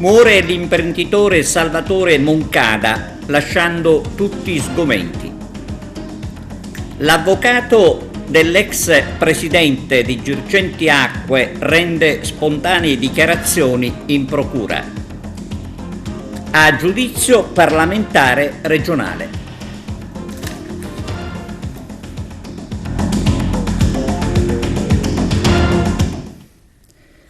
Muore l'imprenditore Salvatore Moncada, lasciando tutti sgomenti. L'avvocato dell'ex presidente di Girgenti Acque rende spontanee dichiarazioni in procura. A giudizio parlamentare regionale.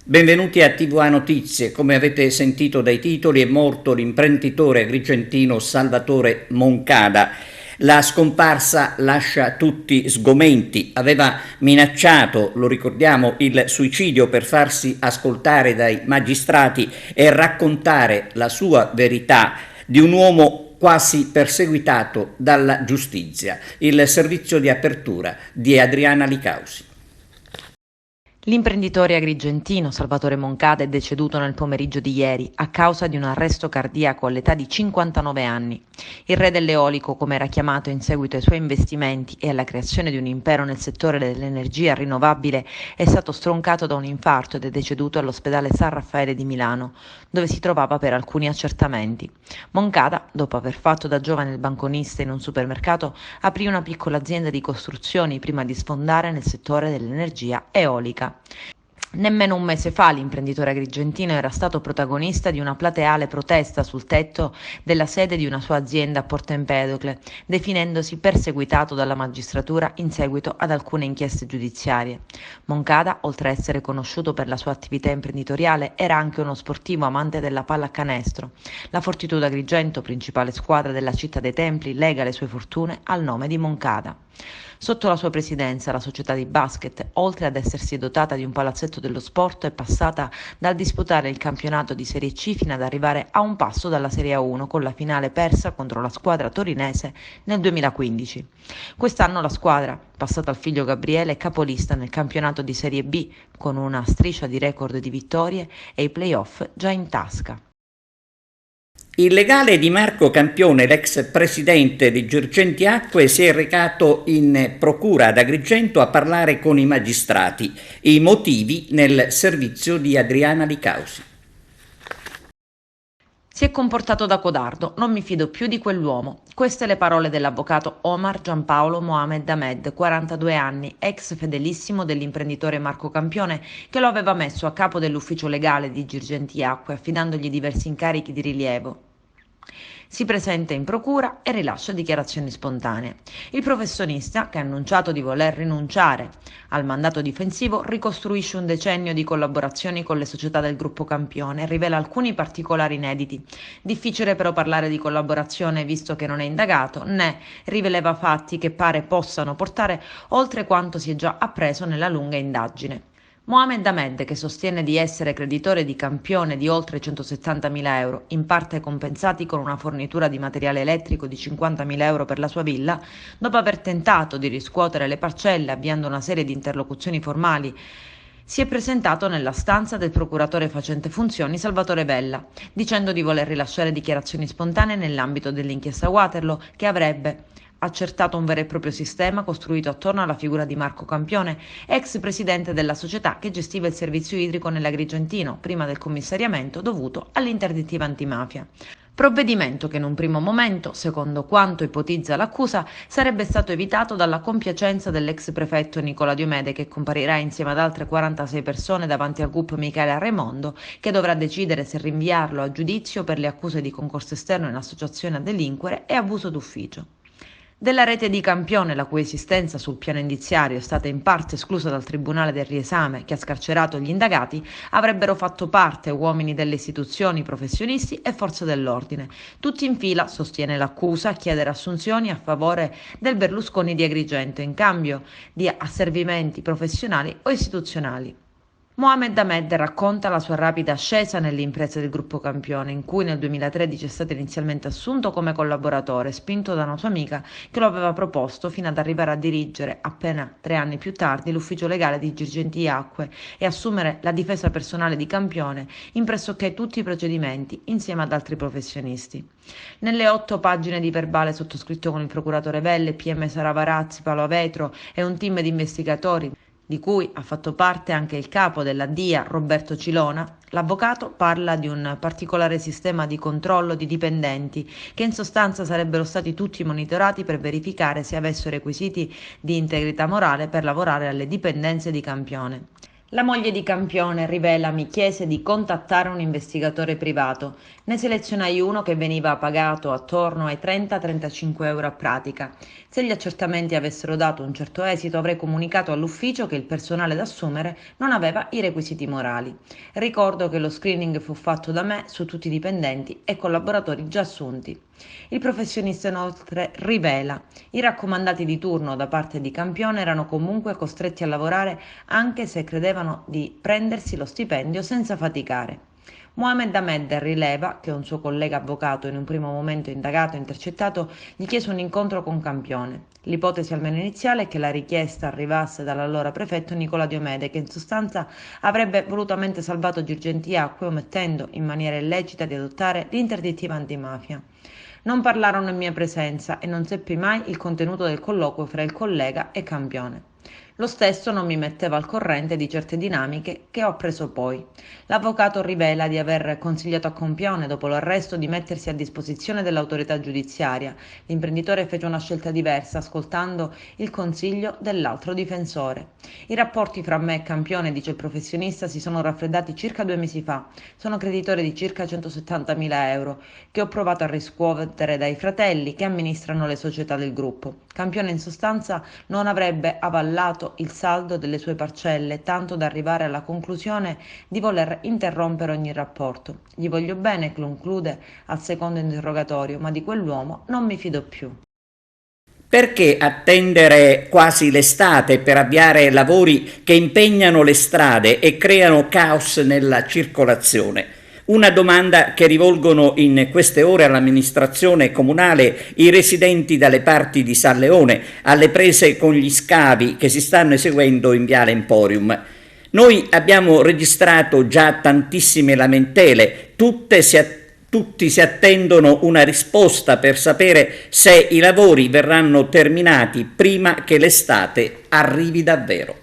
Benvenuti a TVA Notizie. Come avete sentito dai titoli, è morto l'imprenditore agrigentino Salvatore Moncada. La scomparsa lascia tutti sgomenti. Aveva minacciato, lo ricordiamo, il suicidio per farsi ascoltare dai magistrati e raccontare la sua verità di un uomo quasi perseguitato dalla giustizia. Il servizio di apertura di Adriana Licausi. L'imprenditore agrigentino Salvatore Moncada è deceduto nel pomeriggio di ieri a causa di un arresto cardiaco all'età di 59 anni. Il re dell'eolico, come era chiamato in seguito ai suoi investimenti e alla creazione di un impero nel settore dell'energia rinnovabile, è stato stroncato da un infarto ed è deceduto all'ospedale San Raffaele di Milano, dove si trovava per alcuni accertamenti. Moncada, dopo aver fatto da giovane il banconista in un supermercato, aprì una piccola azienda di costruzioni prima di sfondare nel settore dell'energia eolica. Nemmeno un mese fa l'imprenditore agrigentino era stato protagonista di una plateale protesta sul tetto della sede di una sua azienda a Porto Empedocle, definendosi perseguitato dalla magistratura in seguito ad alcune inchieste giudiziarie. Moncada, oltre a essere conosciuto per la sua attività imprenditoriale, era anche uno sportivo amante della pallacanestro. La Fortitudo Agrigento, principale squadra della Città dei Templi, lega le sue fortune al nome di Moncada. Sotto la sua presidenza, la società di basket, oltre ad essersi dotata di un palazzetto dello sport, è passata dal disputare il campionato di Serie C fino ad arrivare a un passo dalla Serie A1 con la finale persa contro la squadra torinese nel 2015. Quest'anno la squadra, passata al figlio Gabriele, è capolista nel campionato di Serie B con una striscia di record di vittorie e i play-off già in tasca. Il legale di Marco Campione, l'ex presidente di Girgenti Acque, si è recato in procura ad Agrigento a parlare con i magistrati. I motivi nel servizio di Adriana Licausi. Si è comportato da codardo, non mi fido più di quell'uomo. Queste le parole dell'avvocato Omar Giampaolo Mohamed Ahmed, 42 anni, ex fedelissimo dell'imprenditore Marco Campione, che lo aveva messo a capo dell'ufficio legale di Girgenti Acque, affidandogli diversi incarichi di rilievo. Si presenta in procura e rilascia dichiarazioni spontanee. Il professionista, che ha annunciato di voler rinunciare al mandato difensivo, ricostruisce un decennio di collaborazioni con le società del gruppo Campione e rivela alcuni particolari inediti. Difficile però parlare di collaborazione visto che non è indagato, né rivela fatti che pare possano portare oltre quanto si è già appreso nella lunga indagine. Mohamed Ahmed, che sostiene di essere creditore di Campione di oltre 170.000 euro, in parte compensati con una fornitura di materiale elettrico di 50.000 euro per la sua villa, dopo aver tentato di riscuotere le parcelle avviando una serie di interlocuzioni formali, si è presentato nella stanza del procuratore facente funzioni Salvatore Vella, dicendo di voler rilasciare dichiarazioni spontanee nell'ambito dell'inchiesta Waterloo, che avrebbe accertato un vero e proprio sistema costruito attorno alla figura di Marco Campione, ex presidente della società che gestiva il servizio idrico nell'Agrigentino, prima del commissariamento dovuto all'interdittiva antimafia. Provvedimento che in un primo momento, secondo quanto ipotizza l'accusa, sarebbe stato evitato dalla compiacenza dell'ex prefetto Nicola Diomede, che comparirà insieme ad altre 46 persone davanti al GUP Michele Raimondo, che dovrà decidere se rinviarlo a giudizio per le accuse di concorso esterno in associazione a delinquere e abuso d'ufficio. Della rete di Campione, la cui esistenza sul piano indiziario è stata in parte esclusa dal Tribunale del Riesame, che ha scarcerato gli indagati, avrebbero fatto parte uomini delle istituzioni, professionisti e forze dell'ordine. Tutti in fila, sostiene l'accusa, a chiedere assunzioni a favore del Berlusconi di Agrigento in cambio di asservimenti professionali o istituzionali. Mohamed Ahmed racconta la sua rapida ascesa nelle imprese del gruppo Campione, in cui nel 2013 è stato inizialmente assunto come collaboratore, spinto da una sua amica che lo aveva proposto, fino ad arrivare a dirigere, appena 3 anni più tardi, l'ufficio legale di Girgenti Acque e assumere la difesa personale di Campione in pressoché tutti i procedimenti, insieme ad altri professionisti. Nelle 8 pagine di verbale sottoscritto con il procuratore Velle, PM Sara Varazzi, Paolo Vetro e un team di investigatori di cui ha fatto parte anche il capo della DIA Roberto Cilona, l'avvocato parla di un particolare sistema di controllo di dipendenti che in sostanza sarebbero stati tutti monitorati per verificare se avessero requisiti di integrità morale per lavorare alle dipendenze di Campione. La moglie di Campione rivela mi chiese di contattare un investigatore privato. Ne selezionai uno che veniva pagato attorno ai 30-35 euro a pratica. Se gli accertamenti avessero dato un certo esito, avrei comunicato all'ufficio che il personale da assumere non aveva i requisiti morali. Ricordo che lo screening fu fatto da me su tutti i dipendenti e collaboratori già assunti. Il professionista inoltre rivela: i raccomandati di turno da parte di Campione erano comunque costretti a lavorare anche se credevano di prendersi lo stipendio senza faticare. Mohamed Ahmed rileva che un suo collega avvocato, in un primo momento indagato e intercettato, gli chiese un incontro con Campione. L'ipotesi almeno iniziale è che la richiesta arrivasse dall'allora prefetto Nicola Diomede, che in sostanza avrebbe volutamente salvato Girgenti-Acque omettendo in maniera illecita di adottare l'interdittiva antimafia. Non parlarono in mia presenza e non seppi mai il contenuto del colloquio fra il collega e Campione. Lo stesso non mi metteva al corrente di certe dinamiche che ho appreso poi. L'avvocato rivela di aver consigliato a Campione, dopo l'arresto, di mettersi a disposizione dell'autorità giudiziaria. L'imprenditore fece una scelta diversa, ascoltando il consiglio dell'altro difensore. I rapporti fra me e Campione, dice il professionista, si sono raffreddati circa 2 mesi fa. Sono creditore di circa 170.000 euro, che ho provato a riscuotere dai fratelli che amministrano le società del gruppo. Campione in sostanza non avrebbe avallato il saldo delle sue parcelle, tanto da arrivare alla conclusione di voler interrompere ogni rapporto. Gli voglio bene, conclude al secondo interrogatorio, ma di quell'uomo non mi fido più. Perché attendere quasi l'estate per avviare lavori che impegnano le strade e creano caos nella circolazione? Una domanda che rivolgono in queste ore all'amministrazione comunale i residenti dalle parti di San Leone, alle prese con gli scavi che si stanno eseguendo in Viale Emporium. Noi abbiamo registrato già tantissime lamentele, tutti si attendono una risposta per sapere se i lavori verranno terminati prima che l'estate arrivi davvero.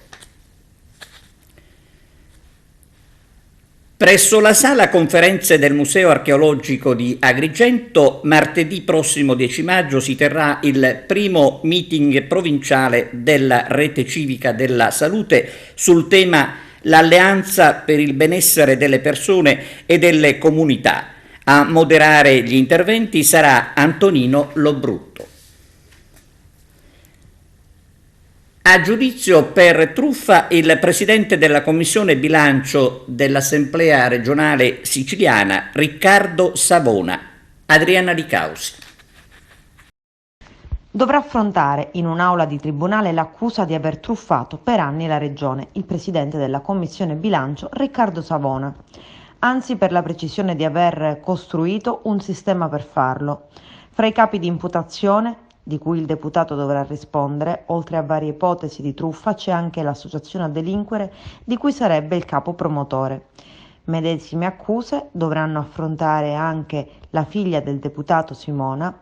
Presso la sala conferenze del Museo Archeologico di Agrigento, martedì prossimo 10 maggio si terrà il primo meeting provinciale della Rete Civica della Salute sul tema l'alleanza per il benessere delle persone e delle comunità. A moderare gli interventi sarà Antonino Lobrutto. A giudizio per truffa il presidente della Commissione Bilancio dell'Assemblea regionale siciliana, Riccardo Savona. Adriana Di Causi. Dovrà affrontare in un'aula di tribunale l'accusa di aver truffato per anni la regione, il presidente della Commissione Bilancio, Riccardo Savona. Anzi, per la precisione, di aver costruito un sistema per farlo. Fra i capi di imputazione di cui il deputato dovrà rispondere, oltre a varie ipotesi di truffa, c'è anche l'associazione a delinquere di cui sarebbe il capo promotore. Medesime accuse dovranno affrontare anche la figlia del deputato Simona,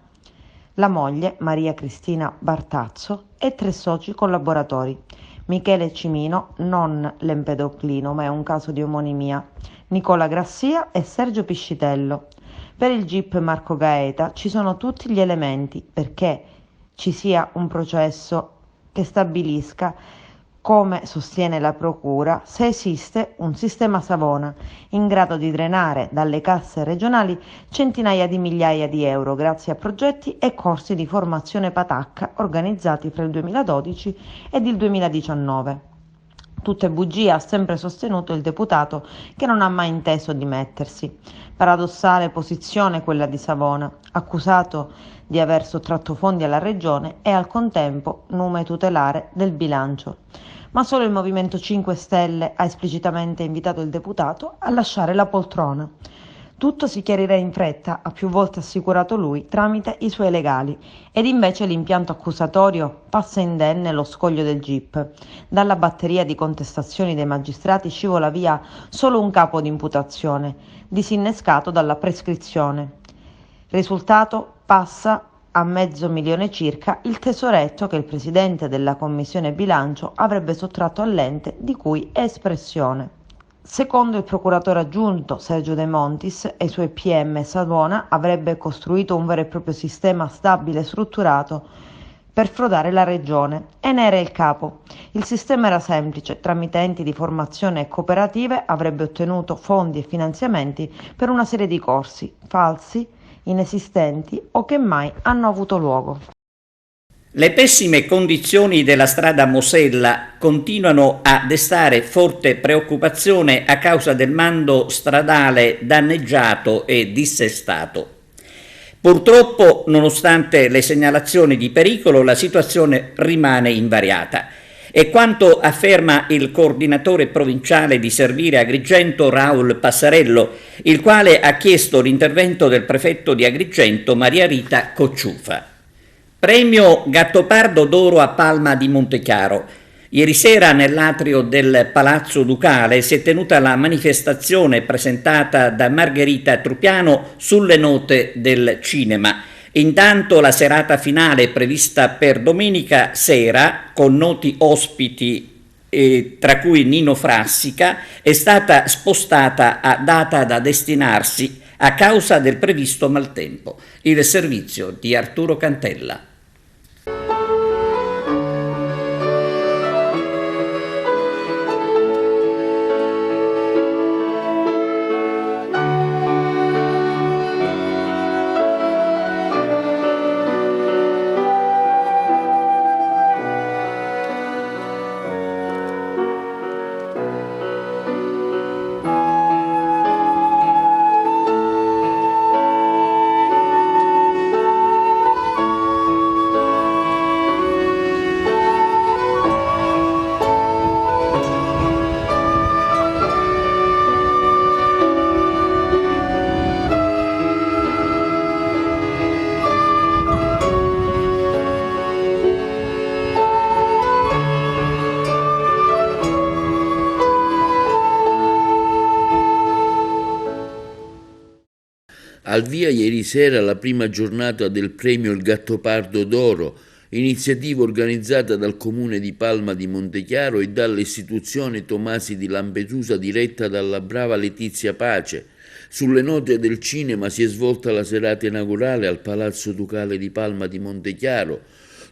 la moglie Maria Cristina Bartazzo e 3 soci collaboratori. Michele Cimino, non l'Empedoclino, ma è un caso di omonimia, Nicola Grassia e Sergio Piscitello. Per il GIP Marco Gaeta ci sono tutti gli elementi perché ci sia un processo che stabilisca, come sostiene la Procura, se esiste un sistema Savona in grado di drenare dalle casse regionali centinaia di migliaia di euro grazie a progetti e corsi di formazione patacca organizzati fra il 2012 ed il 2019. Tutte bugie, ha sempre sostenuto il deputato, che non ha mai inteso dimettersi. Paradossale posizione quella di Savona, accusato di aver sottratto fondi alla regione e al contempo nume tutelare del bilancio. Ma solo il Movimento 5 Stelle ha esplicitamente invitato il deputato a lasciare la poltrona. Tutto si chiarirà in fretta, ha più volte assicurato lui, tramite i suoi legali, ed invece l'impianto accusatorio passa indenne lo scoglio del GIP. Dalla batteria di contestazioni dei magistrati scivola via solo un capo di imputazione, disinnescato dalla prescrizione. Risultato: passa a $500.000 circa il tesoretto che il presidente della commissione bilancio avrebbe sottratto all'ente, di cui è espressione. Secondo il procuratore aggiunto Sergio De Montis e i suoi PM, Savona avrebbe costruito un vero e proprio sistema stabile e strutturato per frodare la regione, e ne era il capo. Il sistema era semplice: tramite enti di formazione e cooperative avrebbe ottenuto fondi e finanziamenti per una serie di corsi falsi, inesistenti o che mai hanno avuto luogo. Le pessime condizioni della strada Mosella continuano a destare forte preoccupazione a causa del mando stradale danneggiato e dissestato. Purtroppo, nonostante le segnalazioni di pericolo, la situazione rimane invariata. E quanto afferma il coordinatore provinciale di Servire Agrigento, Raul Passarello, il quale ha chiesto l'intervento del prefetto di Agrigento, Maria Rita Cocciufa. Premio Gattopardo d'Oro a Palma di Montechiaro. Ieri sera nell'atrio del Palazzo Ducale si è tenuta la manifestazione presentata da Margherita Trupiano sulle note del cinema. Intanto la serata finale prevista per domenica sera, con noti ospiti tra cui Nino Frassica, è stata spostata a data da destinarsi a causa del previsto maltempo. Il servizio di Arturo Cantella. Al via ieri sera la prima giornata del premio Il Gattopardo d'Oro, iniziativa organizzata dal Comune di Palma di Montechiaro e dall'istituzione Tomasi di Lampedusa diretta dalla brava Letizia Pace. Sulle note del cinema si è svolta la serata inaugurale al Palazzo Ducale di Palma di Montechiaro,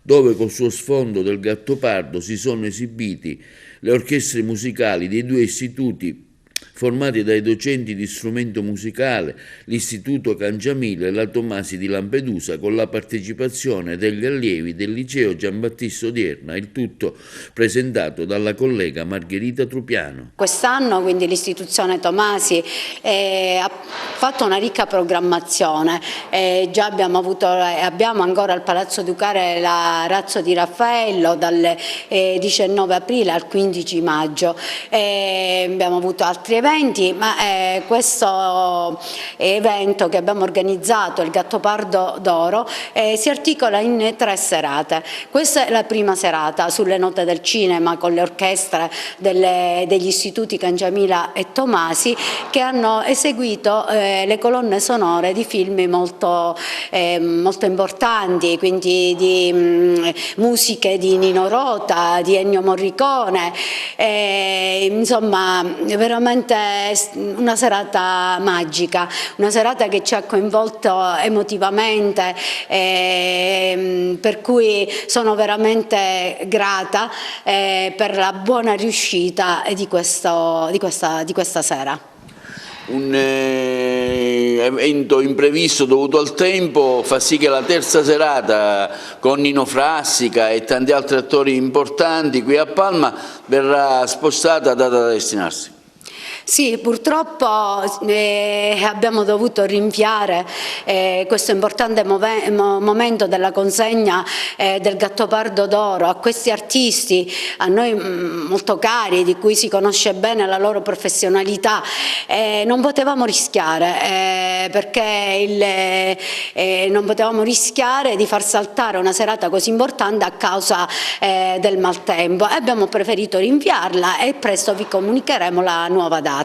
dove col suo sfondo del Gattopardo si sono esibiti le orchestre musicali dei due istituti formati dai docenti di strumento musicale, l'Istituto Cangiamille e la Tomasi di Lampedusa, con la partecipazione degli allievi del liceo Giambattista Odierna, il tutto presentato dalla collega Margherita Trupiano. Quest'anno quindi l'istituzione Tomasi ha fatto una ricca programmazione, già abbiamo ancora al Palazzo Ducale la Razzo di Raffaello dal 19 aprile al 15 maggio, abbiamo avuto altri eventi, ma questo evento che abbiamo organizzato, il Gattopardo d'Oro, si articola in 3 serate. Questa è la prima serata sulle note del cinema con le orchestre degli istituti Cangiamila e Tomasi, che hanno eseguito le colonne sonore di film molto importanti, quindi di musiche di Nino Rota, di Ennio Morricone, insomma veramente una serata magica, una serata che ci ha coinvolto emotivamente, per cui sono veramente grata per la buona riuscita di questa sera. Un evento imprevisto dovuto al tempo fa sì che la terza serata con Nino Frassica e tanti altri attori importanti qui a Palma verrà spostata a data da destinarsi. Sì, purtroppo abbiamo dovuto rinviare questo importante momento della consegna del Gattopardo d'Oro a questi artisti, a noi molto cari, di cui si conosce bene la loro professionalità. Non potevamo rischiare, perché non potevamo rischiare di far saltare una serata così importante a causa del maltempo. Abbiamo preferito rinviarla e presto vi comunicheremo la nuova data.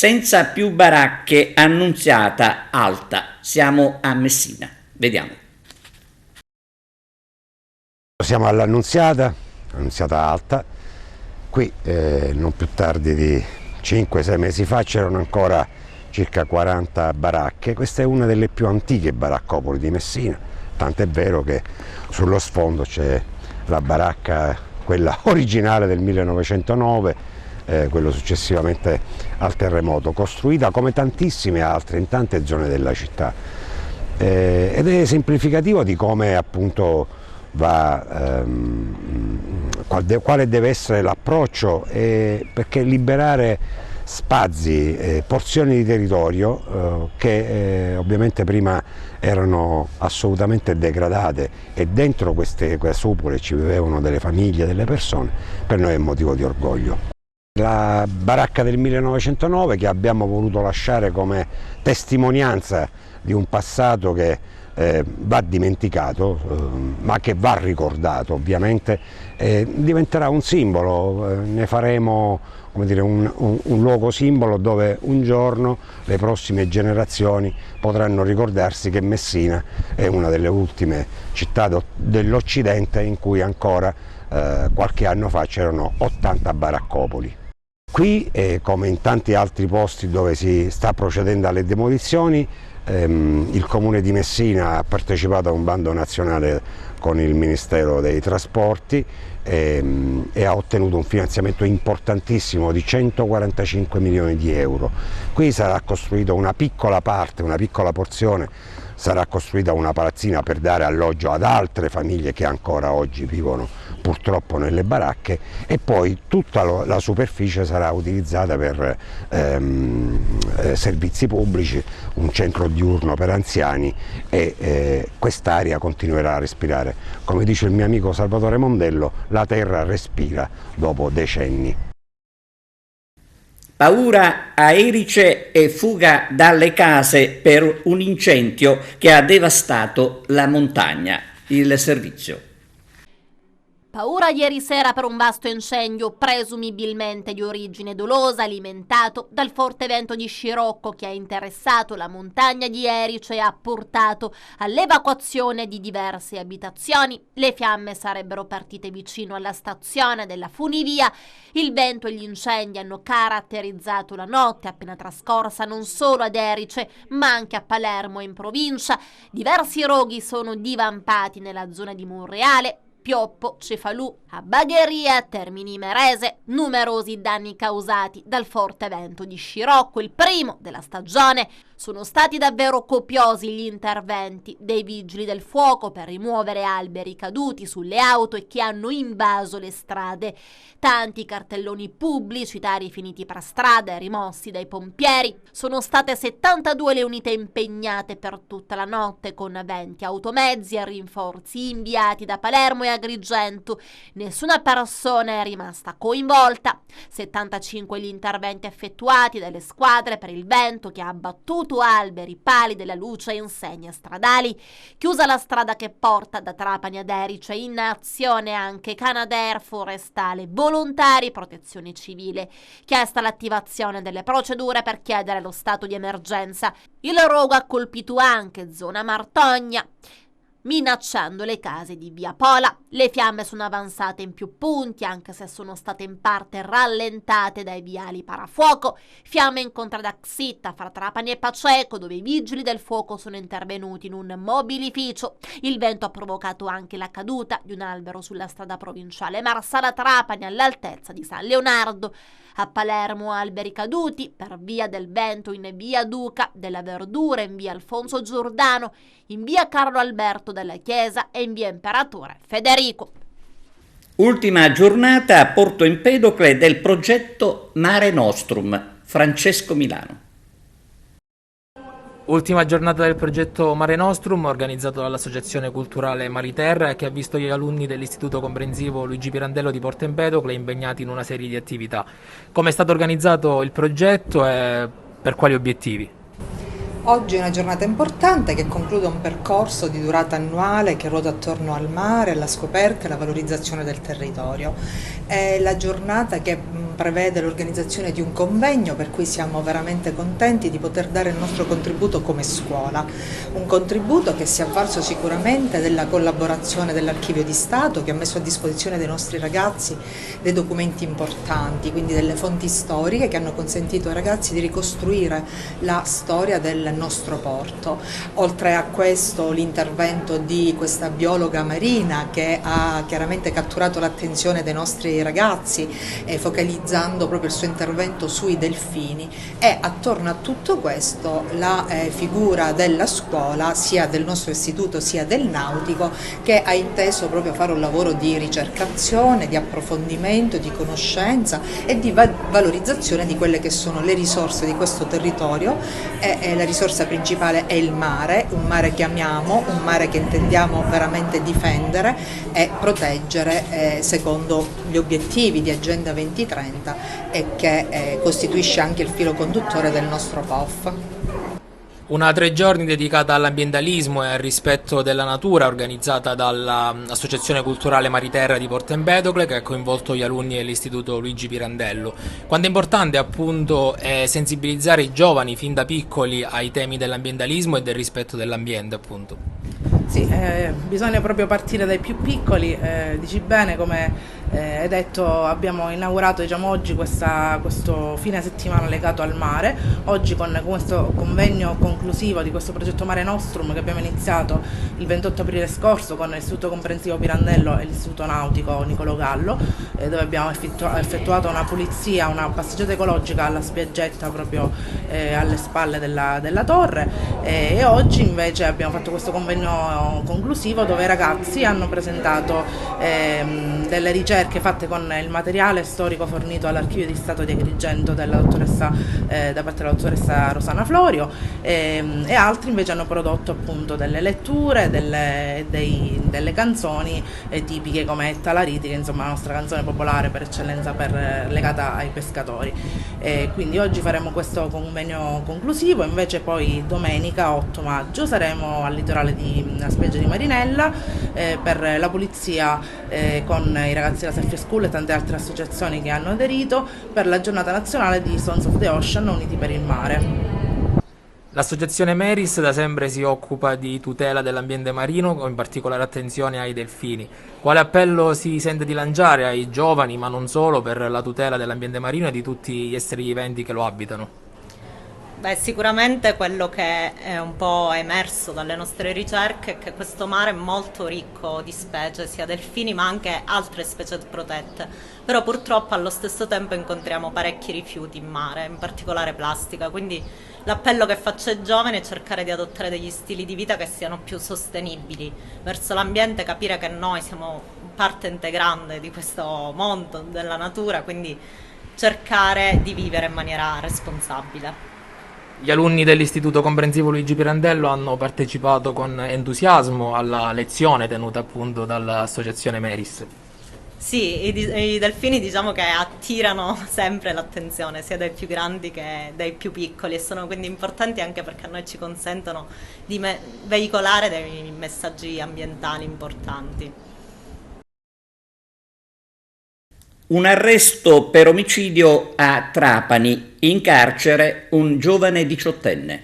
Senza più baracche, Annunziata alta. Siamo a Messina. Vediamo. Siamo all'Annunziata, Annunziata alta. Qui non più tardi di 5-6 mesi fa c'erano ancora circa 40 baracche. Questa è una delle più antiche baraccopoli di Messina, tant'è vero che sullo sfondo c'è la baracca, quella originale del 1909, quello successivamente al terremoto, costruita come tantissime altre in tante zone della città, ed è esemplificativo di come appunto quale deve essere l'approccio, perché liberare spazi, porzioni di territorio che ovviamente prima erano assolutamente degradate, e dentro queste casupole ci vivevano delle famiglie, delle persone, per noi è motivo di orgoglio. La baracca del 1909 che abbiamo voluto lasciare come testimonianza di un passato che va dimenticato, ma che va ricordato ovviamente, diventerà un simbolo, ne faremo, come dire, un luogo simbolo dove un giorno le prossime generazioni potranno ricordarsi che Messina è una delle ultime città dell'Occidente in cui ancora qualche anno fa c'erano 80 baraccopoli. Qui, come in tanti altri posti dove si sta procedendo alle demolizioni, il Comune di Messina ha partecipato a un bando nazionale con il Ministero dei Trasporti e ha ottenuto un finanziamento importantissimo di 145 milioni di euro. Qui sarà costruita una piccola parte, una piccola porzione, sarà costruita una palazzina per dare alloggio ad altre famiglie che ancora oggi vivono purtroppo nelle baracche, e poi tutta la superficie sarà utilizzata per servizi pubblici, un centro diurno per anziani, e quest'area continuerà a respirare. Come dice il mio amico Salvatore Mondello, la terra respira dopo decenni. Paura a Erice e fuga dalle case per un incendio che ha devastato la montagna. Il servizio. Paura ieri sera per un vasto incendio, presumibilmente di origine dolosa, alimentato dal forte vento di scirocco che ha interessato la montagna di Erice e ha portato all'evacuazione di diverse abitazioni. Le fiamme sarebbero partite vicino alla stazione della funivia. Il vento e gli incendi hanno caratterizzato la notte appena trascorsa non solo ad Erice ma anche a Palermo e in provincia. Diversi roghi sono divampati nella zona di Monreale, Pioppo, Cefalù, a Bagheria, Termini Imerese. Numerosi danni causati dal forte vento di scirocco, il primo della stagione. Sono stati davvero copiosi gli interventi dei vigili del fuoco per rimuovere alberi caduti sulle auto e che hanno invaso le strade. Tanti cartelloni pubblicitari finiti per strada e rimossi dai pompieri. Sono state 72 le unità impegnate per tutta la notte, con 20 automezzi e rinforzi inviati da Palermo e Agrigento. Nessuna persona è rimasta coinvolta. 75 gli interventi effettuati dalle squadre per il vento che ha abbattuto alberi, pali della luce e insegne stradali. Chiusa la strada che porta da Trapani ad Erice, in azione anche Canadair, Forestale, Volontari, Protezione Civile. Chiesta l'attivazione delle procedure per chiedere lo stato di emergenza. Il rogo ha colpito anche zona Martogna, minacciando le case di Via Pola. Le fiamme sono avanzate in più punti, anche se sono state in parte rallentate dai viali parafuoco. Fiamme in contrada Xitta fra Trapani e Paceco, dove i vigili del fuoco sono intervenuti in un mobilificio. Il vento ha provocato anche la caduta di un albero sulla strada provinciale Marsala-Trapani all'altezza di San Leonardo. A Palermo alberi caduti per via del vento in via Duca della Verdura, in via Alfonso Giordano, in via Carlo Alberto della Chiesa e in via Imperatore Federico. Ultima giornata a Porto Empedocle del progetto Mare Nostrum. Francesco Milano. Ultima giornata del progetto Mare Nostrum, organizzato dall'Associazione Culturale Mariterra, che ha visto gli alunni dell'Istituto Comprensivo Luigi Pirandello di Porto Empedocle impegnati in una serie di attività. Come è stato organizzato il progetto e per quali obiettivi? Oggi è una giornata importante che conclude un percorso di durata annuale che ruota attorno al mare, alla scoperta e alla valorizzazione del territorio. È la giornata che prevede l'organizzazione di un convegno per cui siamo veramente contenti di poter dare il nostro contributo come scuola. Un contributo che si è avvalso sicuramente della collaborazione dell'Archivio di Stato, che ha messo a disposizione dei nostri ragazzi dei documenti importanti, quindi delle fonti storiche che hanno consentito ai ragazzi di ricostruire la storia del nostro porto. Oltre a questo l'intervento di questa biologa marina che ha chiaramente catturato l'attenzione dei nostri ragazzi, focalizzando proprio il suo intervento sui delfini, e attorno a tutto questo la figura della scuola, sia del nostro istituto sia del nautico, che ha inteso proprio fare un lavoro di ricercazione, di approfondimento, di conoscenza e di valorizzazione di quelle che sono le risorse di questo territorio. La risorsa principale è il mare, un mare che amiamo, un mare che intendiamo veramente difendere e proteggere secondo gli obiettivi di Agenda 2030 e che costituisce anche il filo conduttore del nostro POF. Una 3 giorni dedicata all'ambientalismo e al rispetto della natura, organizzata dall'Associazione Culturale Mariterra di Porto Empedocle, che ha coinvolto gli alunni dell'Istituto Luigi Pirandello. Quanto è importante appunto sensibilizzare i giovani fin da piccoli ai temi dell'ambientalismo e del rispetto dell'ambiente, appunto. Sì, bisogna proprio partire dai più piccoli, dici bene, come hai detto abbiamo inaugurato oggi questo fine settimana legato al mare, oggi con questo convegno conclusivo di questo progetto Mare Nostrum che abbiamo iniziato il 28 aprile scorso con l'Istituto Comprensivo Pirandello e l'Istituto Nautico Niccolò Gallo, dove abbiamo effettuato una pulizia, una passeggiata ecologica alla spiaggetta proprio alle spalle della torre, e oggi invece abbiamo fatto questo convegno conclusivo dove i ragazzi hanno presentato delle ricerche fatte con il materiale storico fornito all'Archivio di Stato di Agrigento da parte della dottoressa Rossana Florio, e altri invece hanno prodotto appunto delle letture, delle canzoni tipiche come Talariti, che insomma è la nostra canzone popolare per eccellenza legata ai pescatori. Quindi oggi faremo questo convegno conclusivo, invece poi domenica 8 maggio saremo al litorale di spiaggia di Marinella per la pulizia con i ragazzi della Surf School e tante altre associazioni che hanno aderito per la giornata nazionale di Sons of the Ocean Uniti per il mare. L'associazione Meris da sempre si occupa di tutela dell'ambiente marino, con particolare attenzione ai delfini. Quale appello si sente di lanciare ai giovani, ma non solo, per la tutela dell'ambiente marino e di tutti gli esseri viventi che lo abitano? Beh, sicuramente quello che è un po' emerso dalle nostre ricerche è che questo mare è molto ricco di specie, sia delfini ma anche altre specie protette, però purtroppo allo stesso tempo incontriamo parecchi rifiuti in mare, in particolare plastica, quindi l'appello che faccio ai giovani è cercare di adottare degli stili di vita che siano più sostenibili verso l'ambiente, capire che noi siamo parte integrante di questo mondo, della natura, quindi cercare di vivere in maniera responsabile. Gli alunni dell'Istituto Comprensivo Luigi Pirandello hanno partecipato con entusiasmo alla lezione tenuta appunto dall'Associazione Meris. Sì, i delfini diciamo che attirano sempre l'attenzione sia dai più grandi che dai più piccoli, e sono quindi importanti anche perché a noi ci consentono di veicolare dei messaggi ambientali importanti. Un arresto per omicidio a Trapani, in carcere un giovane 18enne.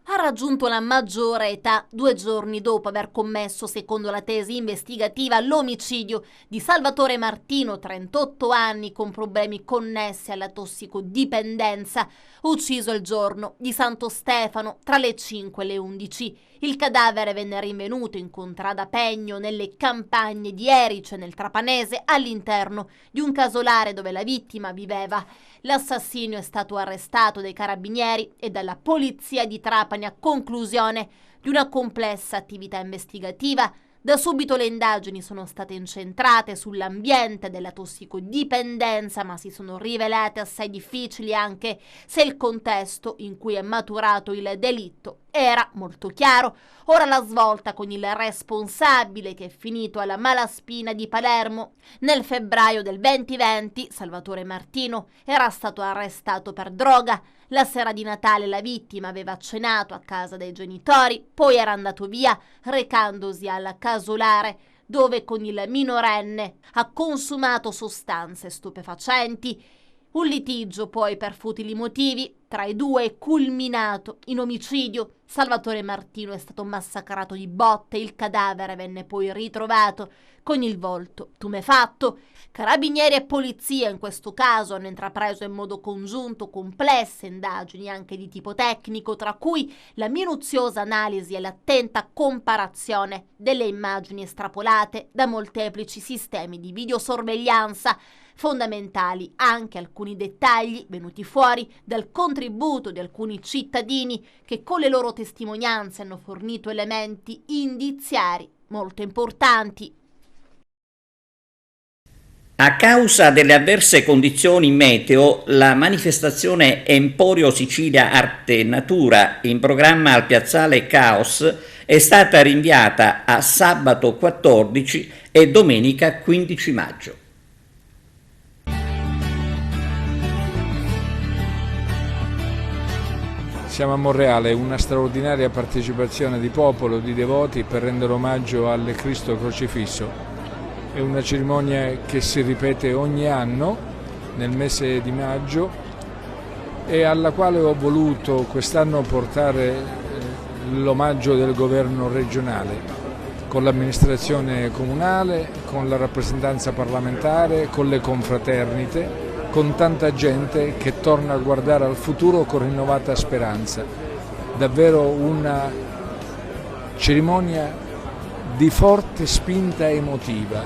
Ha raggiunto la maggiore età 2 giorni dopo aver commesso, secondo la tesi investigativa, l'omicidio di Salvatore Martino, 38 anni, con problemi connessi alla tossicodipendenza, ucciso il giorno di Santo Stefano tra le 5 e le 11. Il cadavere venne rinvenuto in contrada Pegno, nelle campagne di Erice, nel Trapanese, all'interno di un casolare dove la vittima viveva. L'assassinio è stato arrestato dai carabinieri e dalla polizia di Trapani a conclusione di una complessa attività investigativa. Da subito le indagini sono state incentrate sull'ambiente della tossicodipendenza, ma si sono rivelate assai difficili anche se il contesto in cui è maturato il delitto era molto chiaro. Ora la svolta con il responsabile che è finito alla Malaspina di Palermo. Nel febbraio del 2020 Salvatore Martino era stato arrestato per droga. La sera di Natale la vittima aveva cenato a casa dei genitori, poi era andato via recandosi alla casolare, dove con il minorenne ha consumato sostanze stupefacenti. Un litigio poi per futili motivi tra i due è culminato in omicidio. Salvatore Martino è stato massacrato di botte, il cadavere venne poi ritrovato con il volto tumefatto. Carabinieri e polizia in questo caso hanno intrapreso in modo congiunto complesse indagini anche di tipo tecnico, tra cui la minuziosa analisi e l'attenta comparazione delle immagini estrapolate da molteplici sistemi di videosorveglianza. Fondamentali anche alcuni dettagli venuti fuori dal contributo di alcuni cittadini che con le loro testimonianze hanno fornito elementi indiziari molto importanti. A causa delle avverse condizioni meteo, la manifestazione Emporio Sicilia Arte e Natura, in programma al Piazzale Caos, è stata rinviata a sabato 14 e domenica 15 maggio. Siamo a Monreale, una straordinaria partecipazione di popolo, di devoti per rendere omaggio al Cristo crocifisso. È una cerimonia che si ripete ogni anno nel mese di maggio e alla quale ho voluto quest'anno portare l'omaggio del governo regionale, con l'amministrazione comunale, con la rappresentanza parlamentare, con le confraternite, con tanta gente che torna a guardare al futuro con rinnovata speranza. Davvero una cerimonia di forte spinta emotiva.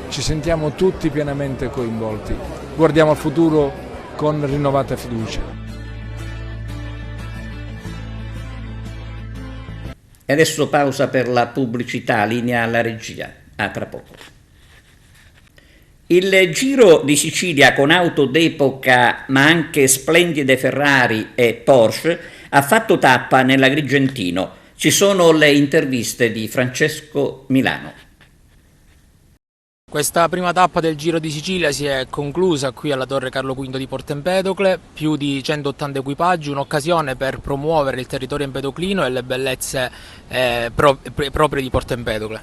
Ci sentiamo tutti pienamente coinvolti. Guardiamo al futuro con rinnovata fiducia. E adesso pausa per la pubblicità, linea alla regia. A tra poco. Il Giro di Sicilia con auto d'epoca ma anche splendide Ferrari e Porsche ha fatto tappa nell'Agrigentino. Ci sono le interviste di Francesco Milano. Questa prima tappa del Giro di Sicilia si è conclusa qui alla Torre Carlo V di Porto Empedocle, più di 180 equipaggi, un'occasione per promuovere il territorio empedoclino e le bellezze proprie di Porto Empedocle.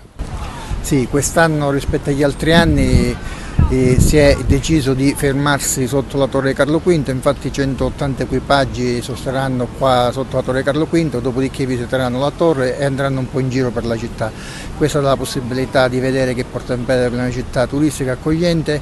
Sì, quest'anno rispetto agli altri anni si è deciso di fermarsi sotto la Torre Carlo V, infatti 180 equipaggi sosterranno qua sotto la Torre Carlo V, dopodiché visiteranno la torre e andranno un po' in giro per la città. Questa dà la possibilità di vedere che Porto Empedocle è una città turistica accogliente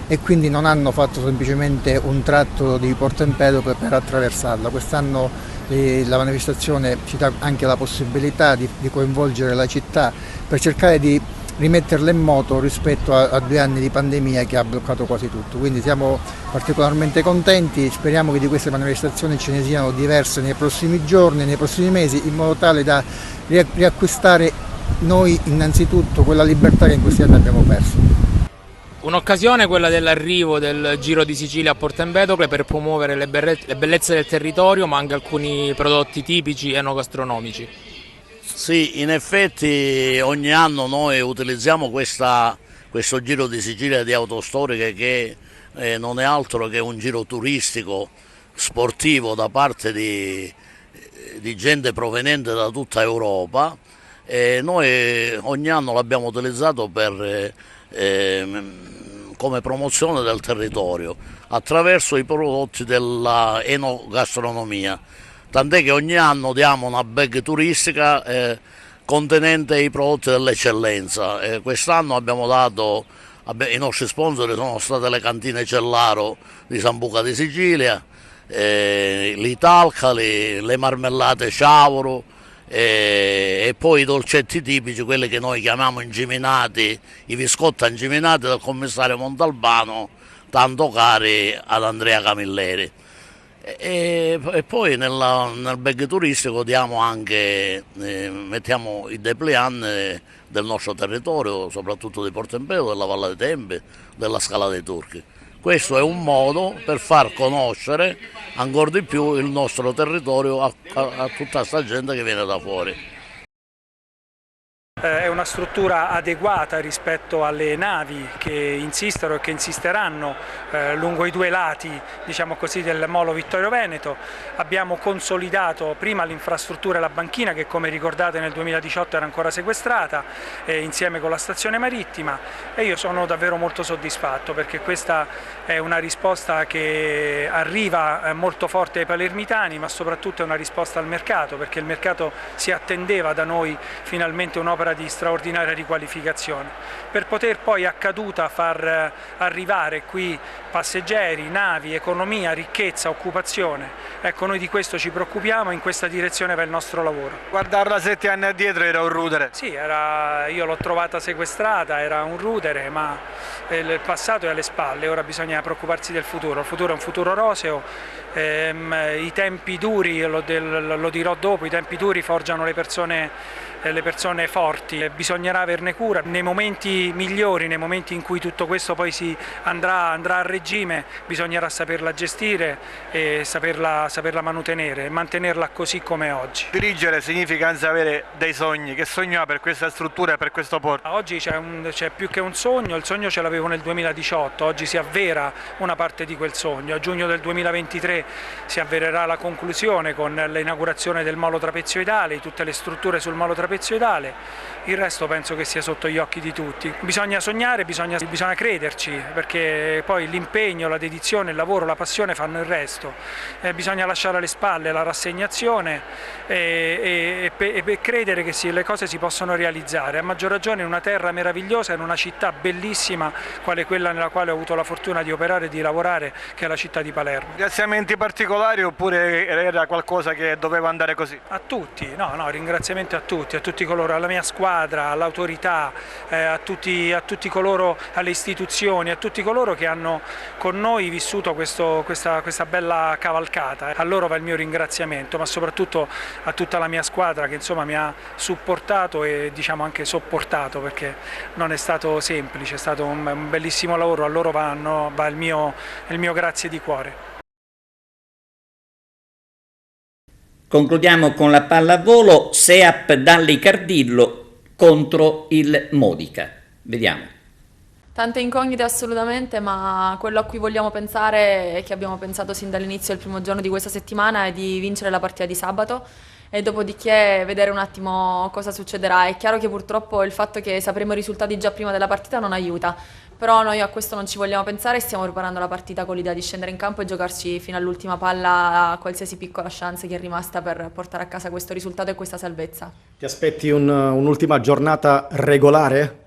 e quindi non hanno fatto semplicemente un tratto di Porto Empedocle per attraversarla. Quest'anno la manifestazione ci dà anche la possibilità di coinvolgere la città per cercare di rimetterla in moto rispetto a 2 anni di pandemia che ha bloccato quasi tutto, quindi siamo particolarmente contenti, speriamo che di queste manifestazioni ce ne siano diverse nei prossimi giorni, nei prossimi mesi, in modo tale da riacquistare noi innanzitutto quella libertà che in questi anni abbiamo perso. Un'occasione quella dell'arrivo del Giro di Sicilia a Porto Empedocle per promuovere le bellezze del territorio ma anche alcuni prodotti tipici enogastronomici. Sì, in effetti ogni anno noi utilizziamo questo Giro di Sicilia di Autostoriche che non è altro che un giro turistico sportivo da parte di gente proveniente da tutta Europa e noi ogni anno l'abbiamo utilizzato come promozione del territorio attraverso i prodotti della enogastronomia. Tant'è che ogni anno diamo una bag turistica contenente i prodotti dell'eccellenza. Quest'anno abbiamo dato, i nostri sponsor sono state le cantine Cellaro di Sambuca di Sicilia, l'Italcali, le marmellate Sciavoro e poi i dolcetti tipici, quelli che noi chiamiamo ingiminati, i biscotti ingiminati del commissario Montalbano, tanto cari ad Andrea Camilleri. E poi nel bag turistico diamo anche, mettiamo i dépliant del nostro territorio, soprattutto di Porto Empedocle, della Valle dei Tempi, della Scala dei Turchi. Questo è un modo per far conoscere ancora di più il nostro territorio a tutta questa gente che viene da fuori. È una struttura adeguata rispetto alle navi che insistono e che insisteranno lungo i due lati, diciamo così, del molo Vittorio Veneto. Abbiamo consolidato prima l'infrastruttura e la banchina che, come ricordate, nel 2018 era ancora sequestrata, insieme con la stazione marittima, e io sono davvero molto soddisfatto perché questa è una risposta che arriva molto forte ai palermitani, ma soprattutto è una risposta al mercato, perché il mercato si attendeva da noi finalmente un'opera di straordinaria riqualificazione, per poter poi a caduta far arrivare qui passeggeri, navi, economia, ricchezza, occupazione. Ecco, noi di questo ci preoccupiamo, in questa direzione va il nostro lavoro. Guardarla 7 anni addietro era un rudere. Sì, io l'ho trovata sequestrata, era un rudere, ma il passato è alle spalle, ora bisogna preoccuparsi del futuro. Il futuro è un futuro roseo, i tempi duri, lo dirò dopo, i tempi duri forgiano le persone forti, bisognerà averne cura. Nei momenti migliori, nei momenti in cui tutto questo poi si andrà a regime, bisognerà saperla gestire e saperla mantenere e mantenerla così come è oggi. Dirigere significa anzi avere dei sogni. Che sogno ha per questa struttura e per questo porto? Oggi c'è più che un sogno, il sogno ce l'avevo nel 2018, oggi si avvera una parte di quel sogno. A giugno del 2023 si avvererà la conclusione con l'inaugurazione del molo trapezioidale, tutte le strutture sul molo trapezioidale. Il resto penso che sia sotto gli occhi di tutti. Bisogna sognare, bisogna crederci, perché poi l'impegno, la dedizione, il lavoro, la passione fanno il resto. Bisogna lasciare alle spalle la rassegnazione e credere che le cose si possono realizzare, a maggior ragione in una terra meravigliosa, in una città bellissima quale quella nella quale ho avuto la fortuna di operare e di lavorare, che è la città di Palermo. Ringraziamenti particolari oppure era qualcosa che doveva andare così? A tutti, no, ringraziamenti a tutti coloro, alla mia squadra, all'autorità, a tutti coloro, alle istituzioni, a tutti coloro che hanno con noi vissuto questa bella cavalcata. A loro va il mio ringraziamento, ma soprattutto a tutta la mia squadra che insomma mi ha supportato e diciamo anche sopportato, perché non è stato semplice, è stato un bellissimo lavoro. A loro va il mio grazie di cuore. Concludiamo con la pallavolo, Seap Dalli Cardillo contro il Modica. Vediamo. Tante incognite assolutamente, ma quello a cui vogliamo pensare e che abbiamo pensato sin dall'inizio del primo giorno di questa settimana è di vincere la partita di sabato e dopodiché vedere un attimo cosa succederà. È chiaro che purtroppo il fatto che sapremo i risultati già prima della partita non aiuta, però noi a questo non ci vogliamo pensare e stiamo preparando la partita con l'idea di scendere in campo e giocarci fino all'ultima palla a qualsiasi piccola chance che è rimasta per portare a casa questo risultato e questa salvezza. Ti aspetti un'ultima giornata regolare?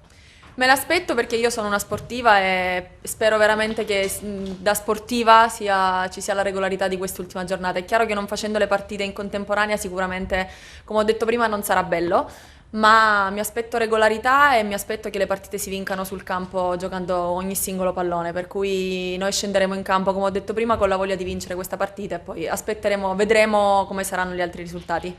Me l'aspetto perché io sono una sportiva e spero veramente che da sportiva ci sia la regolarità di quest'ultima giornata. È chiaro che non facendo le partite in contemporanea sicuramente, come ho detto prima, non sarà bello, ma mi aspetto regolarità e mi aspetto che le partite si vincano sul campo giocando ogni singolo pallone, per cui noi scenderemo in campo, come ho detto prima, con la voglia di vincere questa partita e poi vedremo come saranno gli altri risultati.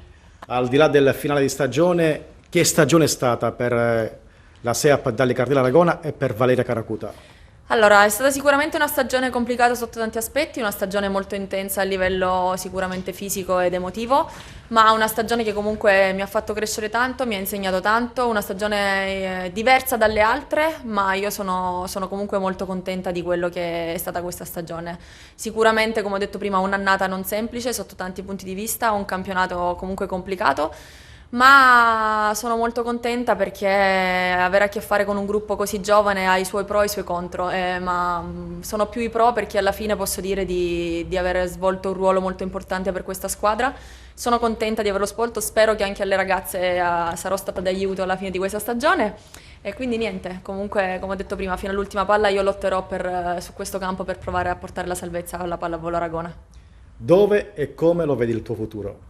Al di là del finale di stagione, che stagione è stata per la Seap Dalli Cardillo Aragona e per Valeria Caracuta? Allora, è stata sicuramente una stagione complicata sotto tanti aspetti, una stagione molto intensa a livello sicuramente fisico ed emotivo, ma una stagione che comunque mi ha fatto crescere tanto, mi ha insegnato tanto, una stagione diversa dalle altre, ma io sono comunque molto contenta di quello che è stata questa stagione. Sicuramente, come ho detto prima, un'annata non semplice sotto tanti punti di vista, un campionato comunque complicato, ma sono molto contenta perché avere a che fare con un gruppo così giovane ha i suoi pro e i suoi contro, ma sono più i pro perché alla fine posso dire di aver svolto un ruolo molto importante per questa squadra. Sono contenta di averlo svolto, spero che anche alle ragazze sarò stata d'aiuto alla fine di questa stagione e quindi niente, comunque come ho detto prima, fino all'ultima palla io lotterò su questo campo per provare a portare la salvezza alla pallavolo Aragona. Dove e come lo vedi il tuo futuro?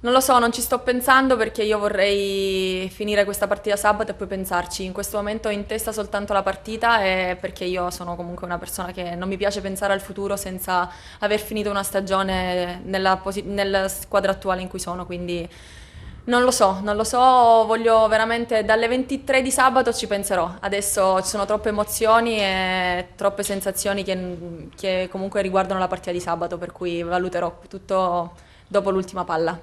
Non lo so, non ci sto pensando perché io vorrei finire questa partita sabato e poi pensarci. In questo momento ho in testa soltanto la partita e perché io sono comunque una persona che non mi piace pensare al futuro senza aver finito una stagione nella squadra attuale in cui sono, quindi Non lo so, voglio veramente, dalle 23 di sabato ci penserò. Adesso ci sono troppe emozioni e troppe sensazioni che comunque riguardano la partita di sabato, per cui valuterò tutto dopo l'ultima palla.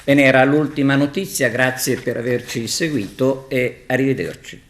Bene, era l'ultima notizia, grazie per averci seguito e arrivederci.